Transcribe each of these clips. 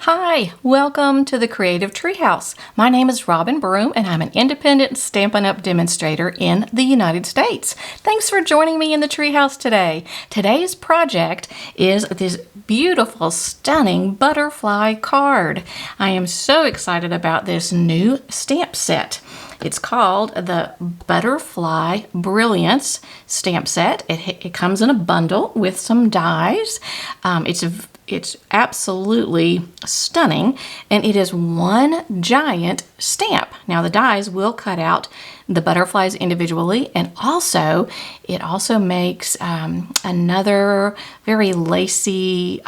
Hi, welcome to the Creative Treehouse. My name is Robin Broom and I'm an independent Stampin' Up! Demonstrator in the United States. Thanks for joining me in the treehouse today. Today's project is this beautiful, stunning butterfly card. I am so excited about this new stamp set. It's called the Butterfly Brilliance stamp set. It comes in a bundle with some dies. It's absolutely stunning, and it is one giant stamp. Now the dies will cut out the butterflies individually, and it also makes another very lacy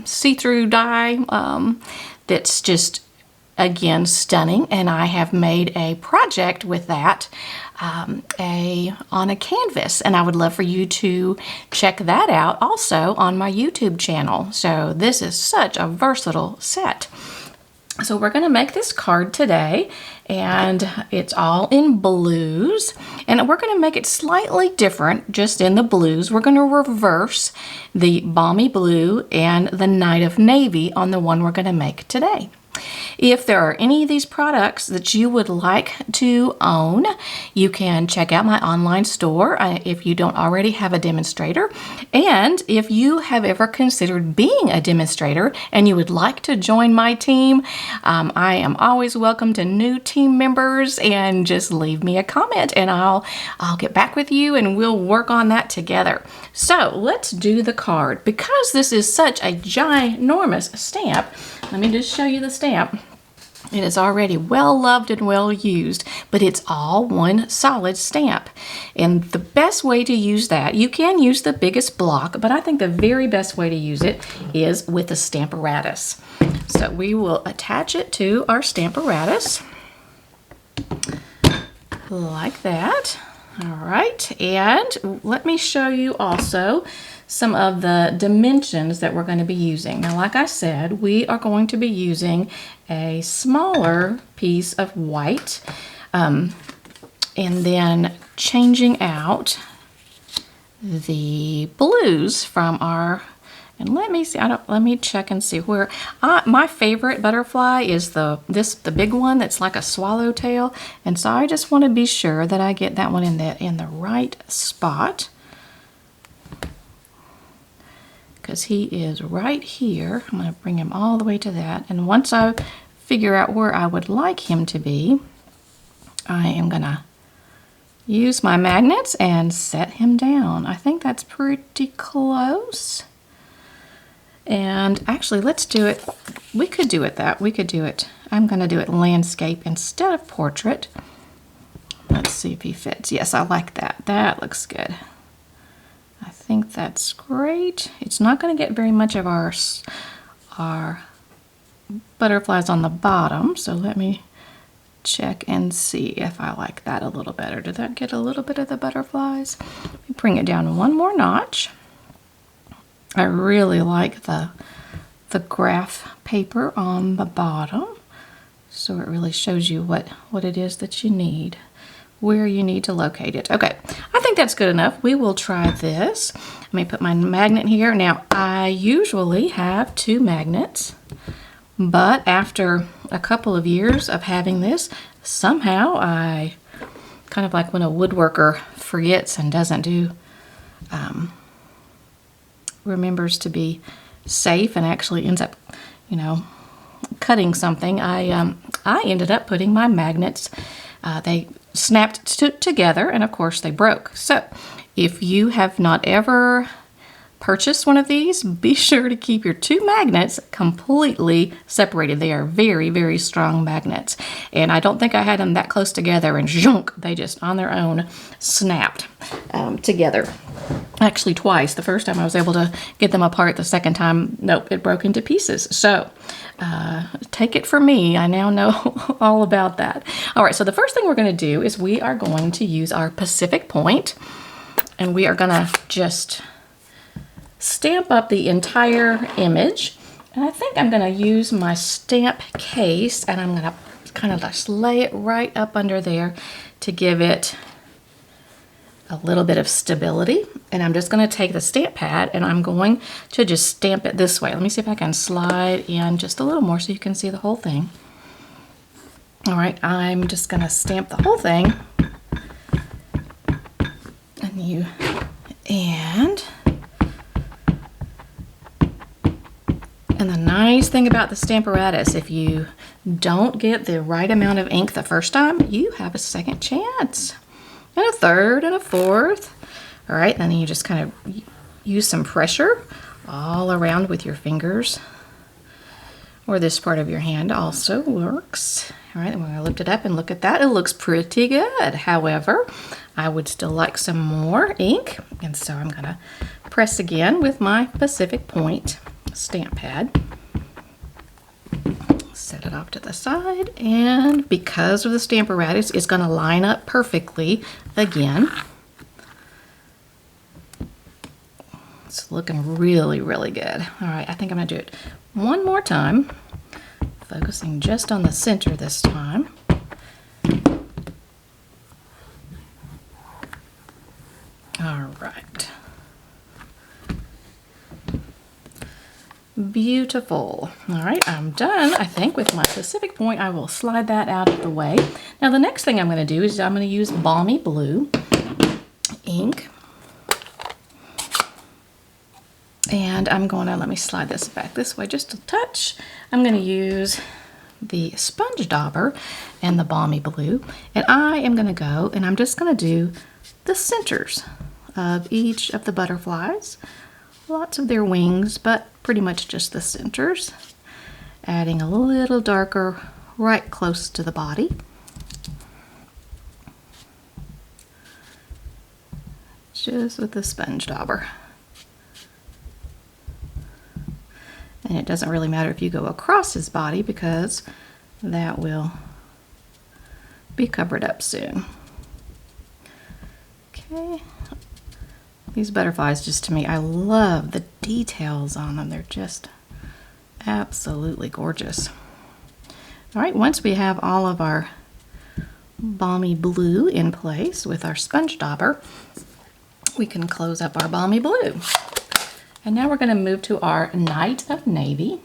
see-through die that's just, again, stunning. And I have made a project with that on a canvas, and I would love for you to check that out also on my YouTube channel. So this is such a versatile set. So we're going to make this card today, and it's all in blues, and we're going to make it slightly different just in the blues. We're going to reverse the balmy blue and the night of navy on the one we're going to make today. If there are any of these products that you would like to own, you can check out my online store if you don't already have a demonstrator. And if you have ever considered being a demonstrator and you would like to join my team, I am always welcome to new team members, and just leave me a comment and I'll get back with you and we'll work on that together. So let's do the card. Because this is such a ginormous stamp, let me just show you the stamp. It is already well loved and well used, but it's all one solid stamp. And the best way to use that, you can use the biggest block, but I think the very best way to use it is with the Stamparatus. So we will attach it to our Stamparatus like that. All right, and let me show you also some of the dimensions that we're going to be using. Now, like I said, we are going to be using a smaller piece of white, and then changing out the blues from our, and let me see, let me check and see where, my favorite butterfly is the big one that's like a swallowtail, and so I just want to be sure that I get that one in the right spot, because he is right here. I'm going to bring him all the way to that, and once I figure out where I would like him to be, I am going to use my magnets and set him down. I think that's pretty close. And actually, let's do it. We could do it. I'm going to do it landscape instead of portrait. Let's see if he fits. Yes, I like that. That looks good. I think that's great. It's not going to get very much of our butterflies on the bottom, so let me check and see if I like that a little better. Did that get a little bit of the butterflies? Let me bring it down one more notch. I really like the graph paper on the bottom, so it really shows you what it is that you need, where you need to locate it. Okay, I think that's good enough. We will try this. Let me put my magnet here. Now, I usually have 2 magnets, but after a couple of years of having this, somehow I, kind of like when a woodworker forgets and doesn't do, remembers to be safe and actually ends up, cutting something, I ended up putting my magnets, they snapped together, and of course they broke. So if you have not ever purchased one of these, be sure to keep your 2 magnets completely separated. They are very, very strong magnets, and I don't think I had them that close together and zhunk, they just on their own snapped together. Actually twice. The first time I was able to get them apart. The second time, nope, it broke into pieces. So take it from me, I now know all about that. All right, so the first thing we're going to do is we are going to use our Pacific point, and we are going to just stamp up the entire image. And I think I'm going to use my stamp case, and I'm going to kind of just lay it right up under there to give it a little bit of stability. And I'm just going to take the stamp pad and I'm going to just stamp it this way. Let me see if I can slide in just a little more so you can see the whole thing. All right, I'm just going to stamp the whole thing. And the nice thing about the Stamparatus, if you don't get the right amount of ink the first time, you have a second chance, and a third, and a fourth. All right, and then you just kind of use some pressure all around with your fingers, or this part of your hand also works. All right, and we're going to lift it up and look at that. It looks pretty good. However, I would still like some more ink, and so I'm going to press again with my Pacific Point stamp pad. Set it off to the side, and because of the Stamparatus, it's going to line up perfectly again. It's looking really, really good. All right, I think I'm going to do it one more time, focusing just on the center this time. All right. Beautiful. All right, I'm done, I think, with my Pacific Point. I will slide that out of the way. Now, the next thing I'm going to do is I'm going to use Balmy Blue ink. And I'm going to, let me slide this back this way just a touch. I'm going to use the sponge dauber and the Balmy Blue. And I am going to go and I'm just going to do the centers of each of the butterflies. Lots of their wings, but pretty much just the centers. Adding a little darker right close to the body. Just with the sponge dauber. And it doesn't really matter if you go across his body because that will be covered up soon. Okay. These butterflies, just to me, I love the details on them. They're just absolutely gorgeous. All right, once we have all of our Balmy Blue in place with our sponge dauber, we can close up our Balmy Blue. And now we're going to move to our Night of Navy.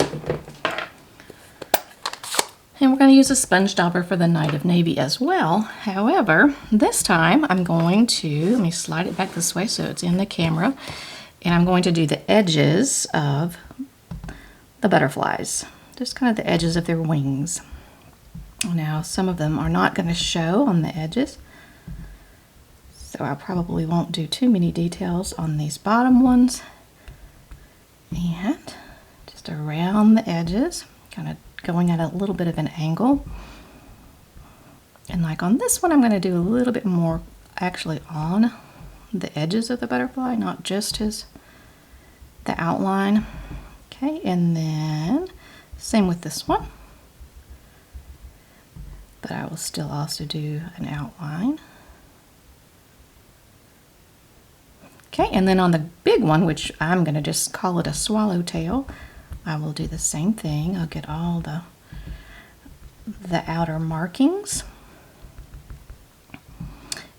And we're going to use a sponge dauber for the Night of Navy as well. However, this time I'm going to, let me slide it back this way so it's in the camera, and I'm going to do the edges of the butterflies. Just kind of the edges of their wings. Now, some of them are not going to show on the edges, so I probably won't do too many details on these bottom ones. And just around the edges, kind of going at a little bit of an angle. And like on this one, I'm going to do a little bit more actually on the edges of the butterfly, not just the outline. Okay, and then same with this one. But I will still also do an outline. Okay, and then on the big one, which I'm going to just call it a swallowtail, I will do the same thing. I'll get all the outer markings.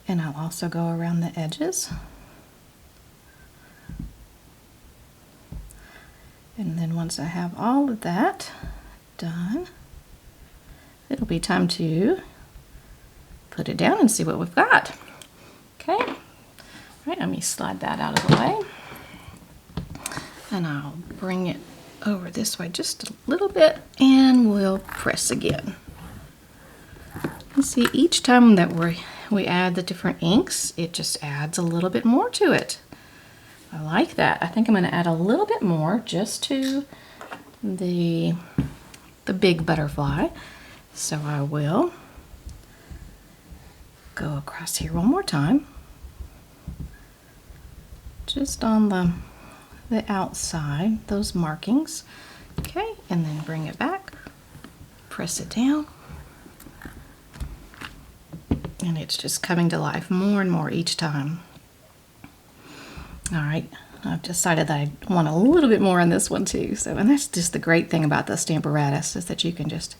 And I'll also go around the edges. And then once I have all of that done, it'll be time to put it down and see what we've got. Okay. All right, let me slide that out of the way. And I'll bring it over this way just a little bit and we'll press again. You see, each time that we add the different inks, it just adds a little bit more to it. I like that. I think I'm going to add a little bit more just to the big butterfly. So I will go across here one more time. Just on the outside, those markings. Okay, and then bring it back, press it down, and it's just coming to life more and more each time. All right, I've decided that I want a little bit more on this one too. So, and that's just the great thing about the Stamparatus, is that you can just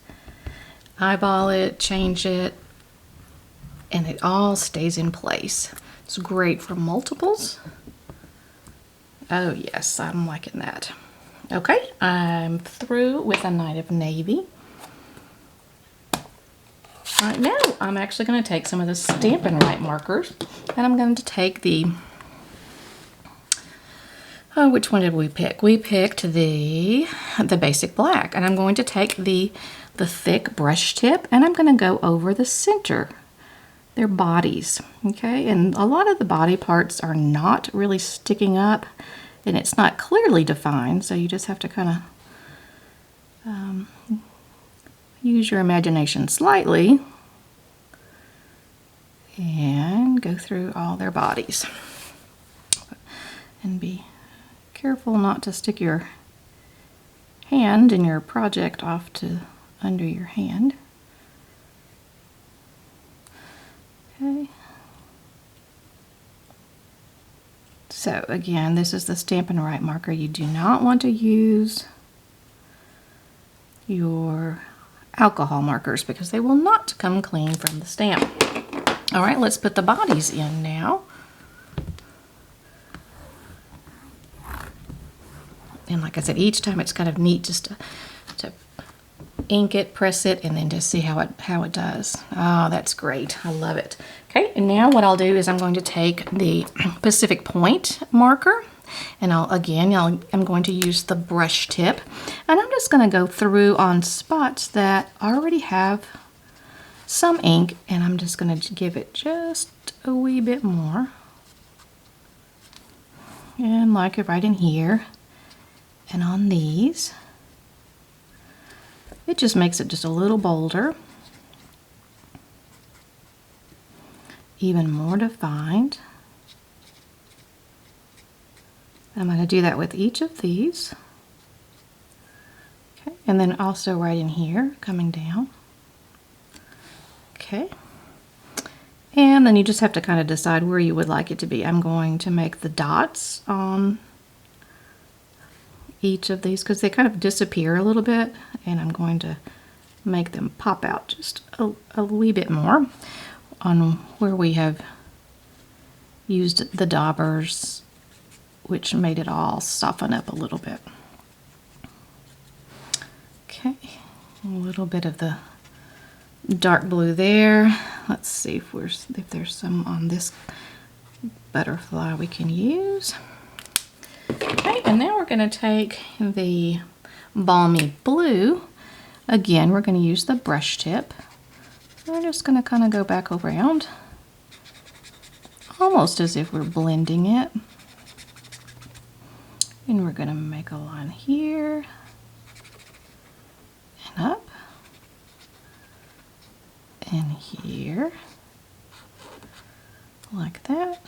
eyeball it, change it, and it all stays in place. It's great for multiples. Oh yes, I'm liking that. Okay, I'm through with a Night of Navy. All right, now I'm actually going to take some of the Stampin' Write markers, and I'm going to take the, oh, which one did we pick? We picked the basic black, and I'm going to take the thick brush tip, and I'm going to go over the center, their bodies, okay? And a lot of the body parts are not really sticking up, and it's not clearly defined, so you just have to kind of use your imagination slightly and go through all their bodies. And be careful not to stick your hand in your project off to under your hand. Okay. So again, this is the Stampin' Write marker. You do not want to use your alcohol markers because they will not come clean from the stamp. All right, let's put the bodies in now. And like I said, each time it's kind of neat just to ink it, press it, and then just see how it does. Oh, that's great. I love it. Okay, and now what I'll do is I'm going to take the Pacific Point marker, and I'm going to use the brush tip, and I'm just going to go through on spots that already have some ink, and I'm just going to give it just a wee bit more. And like it right in here. And on these, it just makes it just a little bolder, even more defined. I'm going to do that with each of these. Okay, and then also right in here, coming down. Okay, and then you just have to kind of decide where you would like it to be. I'm going to make the dots on each of these because they kind of disappear a little bit, and I'm going to make them pop out just a wee bit more on where we have used the daubers, which made it all soften up a little bit. Okay, a little bit of the dark blue there. Let's see if there's some on this butterfly we can use. Okay, and now we're going to take the balmy blue. Again, we're going to use the brush tip. We're just going to kind of go back around, almost as if we're blending it. And we're going to make a line here and up and here, like that.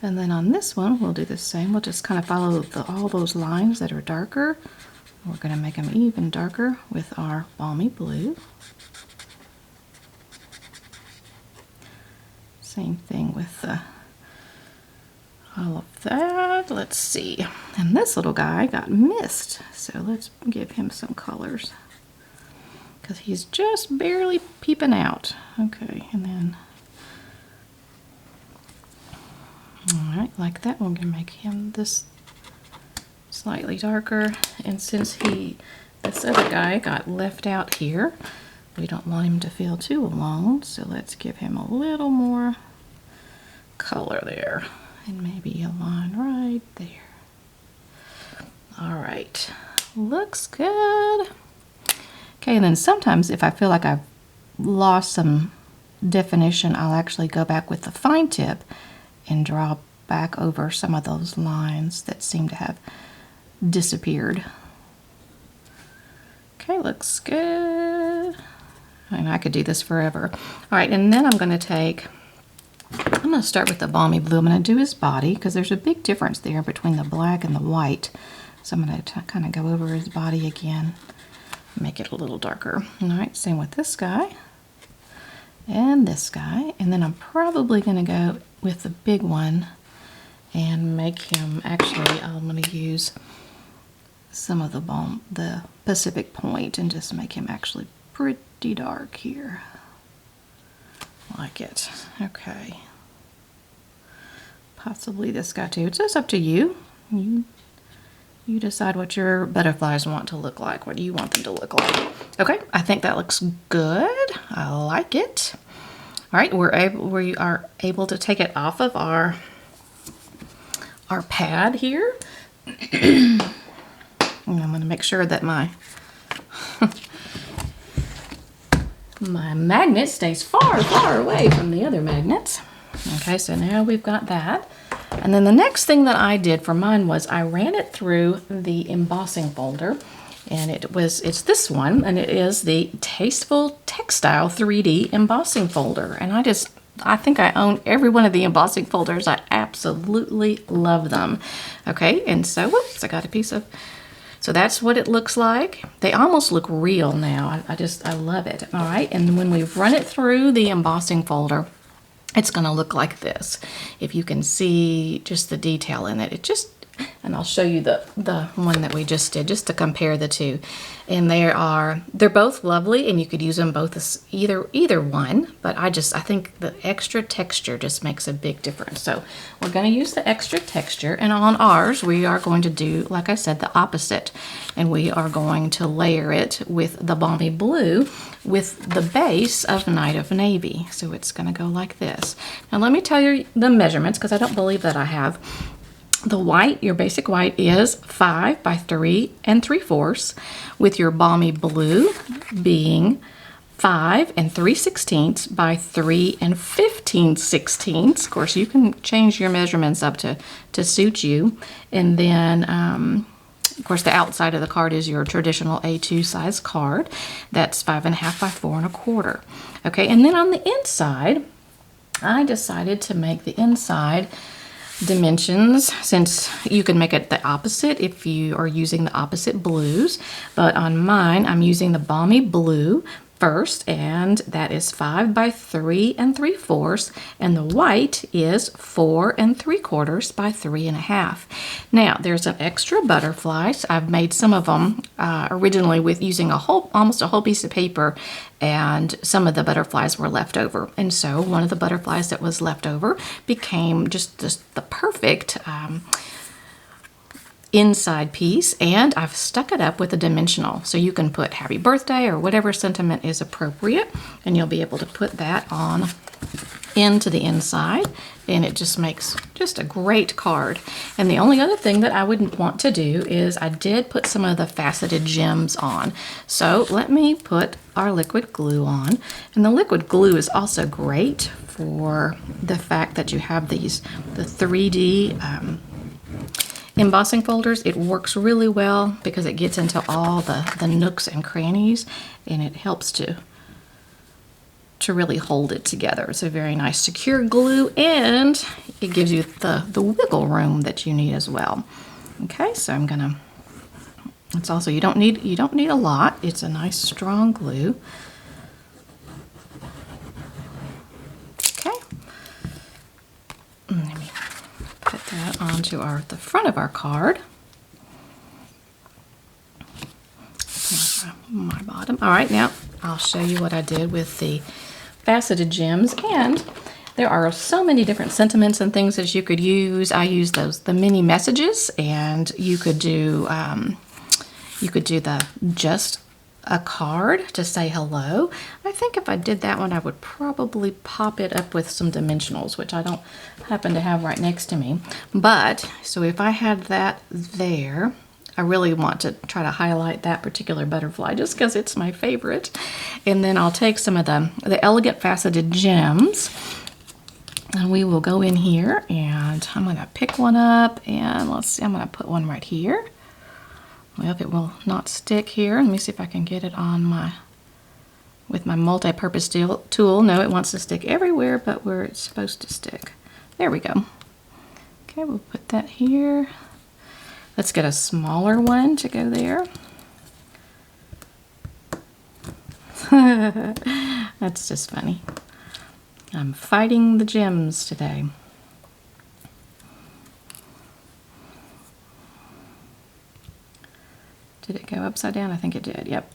And then on this one, we'll do the same. We'll just kind of follow all those lines that are darker. We're going to make them even darker with our balmy blue. Same thing with all of that. Let's see. And this little guy got missed, so let's give him some colors because he's just barely peeping out. Okay, and then all right, like that. We're going to make him this slightly darker. And since this other guy got left out here, we don't want him to feel too alone. So let's give him a little more color there. And maybe a line right there. All right, looks good. Okay, and then sometimes if I feel like I've lost some definition, I'll actually go back with the fine tip and draw back over some of those lines that seem to have disappeared. Okay, looks good. And I could do this forever. All right, and then I'm going to start with the balmy blue. I'm going to do his body because there's a big difference there between the black and the white. So I'm going to kind of go over his body again, make it a little darker. All right, same with this guy and this guy. And then I'm probably going to go with the big one and make him, actually I'm going to use some of the Pacific Point and just make him actually pretty dark here. Like it. Okay. possibly this guy too. It's just up to you. You decide what your butterflies want to look like. What do you want them to look like? Okay, I think that looks good. I like it. All right, we are able to take it off of our pad here. And I'm going to make sure that my my magnet stays far, far away from the other magnets. Okay, so now we've got that. And then the next thing that I did for mine was I ran it through the embossing folder, and it's this one, and it is the Tasteful Textile 3D embossing folder. And I think I own every one of the embossing folders. I absolutely love them. Okay, and so, whoops, I got a piece of, so that's what it looks like. They almost look real now. I love it. All right, and when we run it through the embossing folder, it's going to look like this. If you can see just the detail in it, and I'll show you the one that we just did, just to compare the two. And they're both lovely, and you could use them both as either one, but I think the extra texture just makes a big difference. So we're going to use the extra texture, and on ours we are going to do, like I said, the opposite, and we are going to layer it with the Balmy Blue with the base of Night of Navy. So it's going to go like this. Now let me tell you the measurements, because I don't believe that I have. The white, your basic white, is 5 by 3 3/4, with your Balmy Blue being 5 3/16 by 3 15/16. Of course, you can change your measurements up to suit you. And then, of course, the outside of the card is your traditional A2 size card. That's 5.5 by 4 1/4. Okay, and then on the inside, I decided to make the inside dimensions, since you can make it the opposite if you are using the opposite blues, but on mine I'm using the Balmy Blue first, and that is 5 by 3 3/4, and the white is 4 3/4 by 3 1/2. Now there's an extra butterflies. I've made some of them originally with using almost a whole piece of paper, and some of the butterflies were left over, and so one of the butterflies that was left over became just the perfect inside piece, and I've stuck it up with a dimensional, so you can put happy birthday or whatever sentiment is appropriate, and you'll be able to put that on into the inside, and it just makes just a great card. And the only other thing that I would want to do is I did put some of the faceted gems on. So let me put our liquid glue on, and the liquid glue is also great for the fact that you have the 3D embossing folders. It works really well because it gets into all the nooks and crannies, and it helps to really hold it together. It's a very nice secure glue, and it gives you the wiggle room that you need as well. Okay, so I'm gonna, it's also, you don't need a lot. It's a nice strong glue. Okay, let me put that onto the front of our card. My bottom. All right, now I'll show you what I did with the faceted gems, and there are so many different sentiments and things that you could use. I use the mini messages, and you could do the just a card to say hello. I think if I did that one, I would probably pop it up with some dimensionals, which I don't happen to have right next to me. But so if I had that there, I really want to try to highlight that particular butterfly just because it's my favorite. And then I'll take some of the elegant faceted gems, and we will go in here, and I'm going to pick one up, and let's see, I'm going to put one right here. Well, it will not stick here. Let me see if I can get it on with my multi-purpose tool. No, it wants to stick everywhere but where it's supposed to stick. There we go. Okay, we'll put that here. Let's get a smaller one to go there. That's just funny. I'm fighting the gems today. Did it go upside down? I think it did, yep.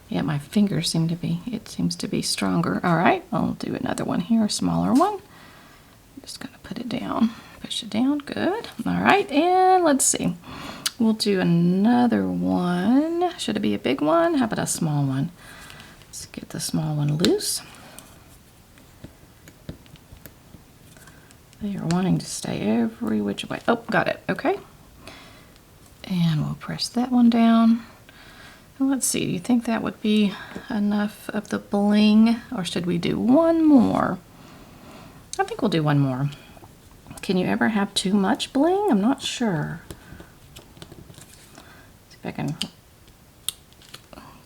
Yeah, it, my fingers seem to be, it seems to be stronger. All right, I'll do another one here, a smaller one. I'm just gonna put it down, push it down, good. All right, and let's see. We'll do another one. Should it be a big one? How about a small one? Let's get the small one loose. They are wanting to stay every which way. Oh, got it, okay. And we'll press that one down. And let's see, do you think that would be enough of the bling, or should we do one more? I think we'll do one more. Can you ever have too much bling? I'm not sure. See if I can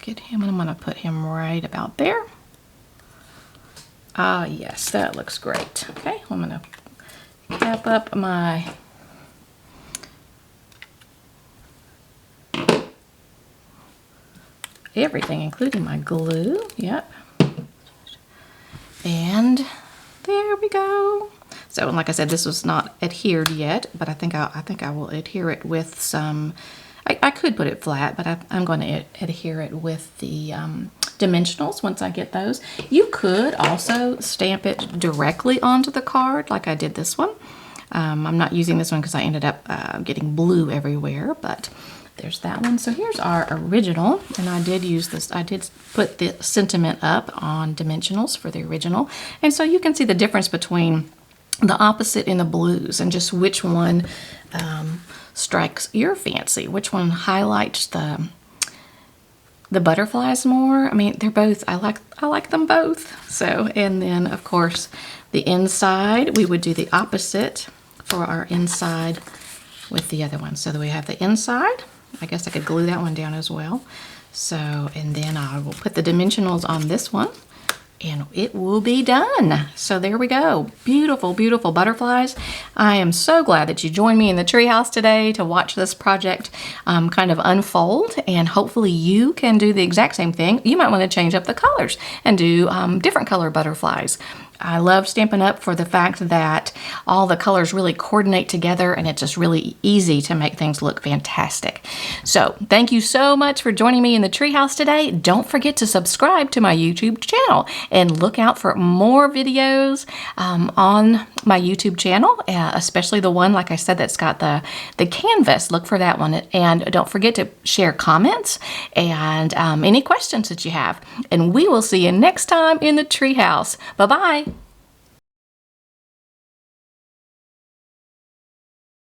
get him, and I'm gonna put him right about there. Ah, yes, that looks great. Okay, I'm gonna cap up my everything, including my glue. Yep. And there we go. So, like I said, this was not adhered yet, but I think I will adhere it with some. I could put it flat, but I'm going to adhere it with the dimensionals once I get those. You could also stamp it directly onto the card, like I did this one. I'm not using this one because I ended up getting blue everywhere, but there's that one. So here's our original, and I did use this. I did put the sentiment up on dimensionals for the original, and so you can see the difference between the opposite and the blues, and just which one strikes your fancy, which one highlights the butterflies more. I mean, they're both, I like them both. So, and then of course the inside, we would do the opposite for our inside with the other one. So that we have the inside. I guess I could glue that one down as well. So, and then I will put the dimensionals on this one, and it will be done. So there we go. Beautiful, beautiful butterflies. I am so glad that you joined me in the treehouse today to watch this project kind of unfold, and hopefully you can do the exact same thing. You might want to change up the colors and do different color butterflies. I love Stampin' Up! For the fact that all the colors really coordinate together, and it's just really easy to make things look fantastic. So thank you so much for joining me in the treehouse today. Don't forget to subscribe to my YouTube channel and look out for more videos on my YouTube channel, especially the one, like I said, that's got the canvas. Look for that one. And don't forget to share comments and any questions that you have. And we will see you next time in the treehouse. Bye-bye.